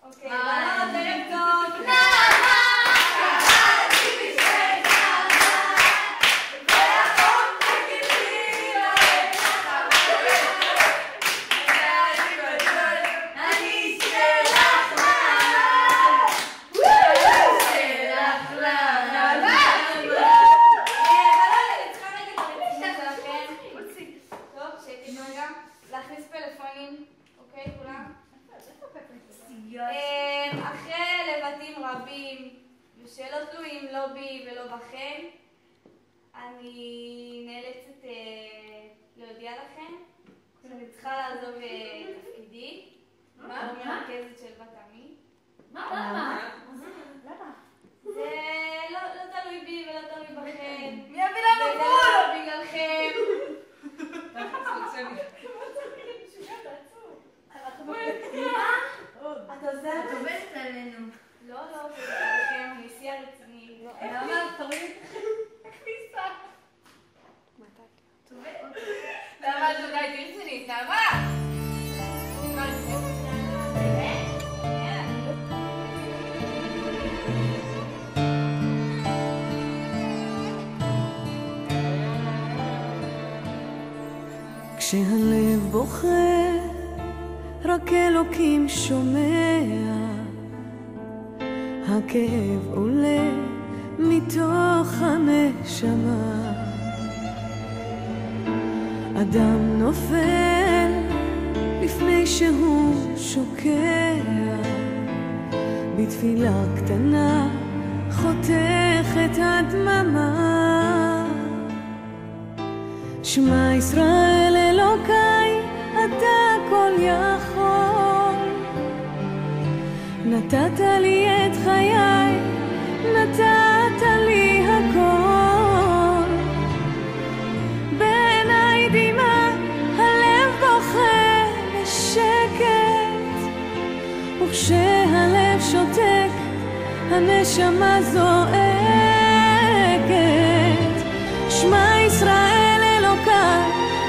אוקיי, בנות ערב טוב. להכניס פלאפונים, אוקיי כולם? אחרי לבטים רבים ושלא תלויים לא בי ולא בכם, אני נאלצת להודיע לכם שאני צריכה לעזוב תפקידי מרכזת של בת עמי. למה? זה לא תלוי בי ולא תלוי בכם. מי יביא לנו וזה גבול? לא בגללכם. את עובדת עלינו. לא, זה בגללכם, אני שיא הרציני. למה? תראי כניסה. למה את לא הייתי רצינית? למה? כשהלב בוכה, רק אלוקים שומע, הכאב עולה מתוך הנשמה. אדם נופל לפני שהוא שוקע, בתפילה קטנה חותכת הדממה. שמע ישראל אלוקיי, אתה כל יכול. נתת לי את חיי, נתת לי הכל. בעיניי דמעה, הלב בוכה בשקט, וכשהלב שותק, הנשמה זועקת. שמע ישראל אלוקיי,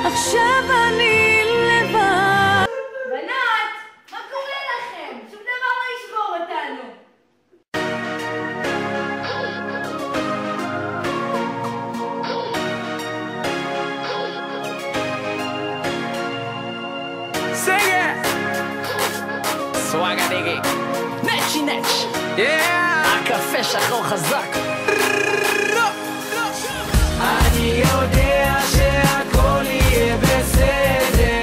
עכשיו אני לבד. בנות, מה קורה לכם? שום דבר לא ישבור אותנו. Sing it! סוואגה דיגי נצ'י נצ' הקפה שחור חזק. אני יודע שהכל יהיה בסדר,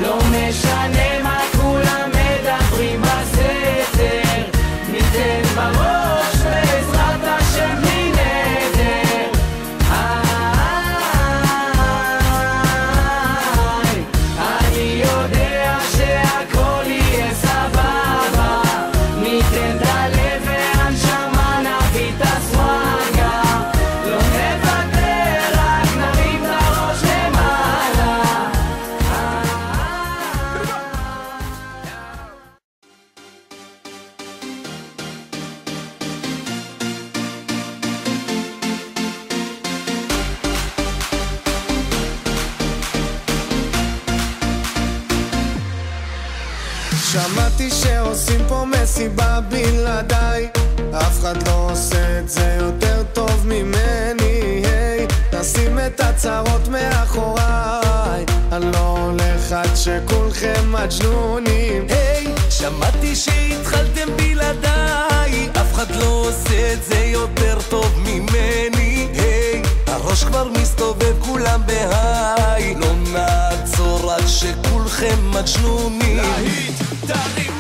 לא משנה מה כולם מדברים בסתר, ניתן בראש בעזרת השם בלי נדר. אני יודע שהכל יהיה סבבה, ניתן את הלב והנשמה, נביא את הסוואגה, לא נוותר, רק נרים את הראש למעלה. שמעתי שעושים פה מסיבה בלעדיי, אף אחד לא עושה את זה יותר טוב ממני. היי, נשים את הצרות מאחוריי, אני לא הולך עד שכולכם מג'נונים. היי, שמעתי שהתחלתם בלעדיי, אף אחד לא עושה את זה יותר טוב ממני. היי, הראש כבר מסתובב, כולם בהיי, לא נעצור עד שכולכם מג'נונים. להיט, תרים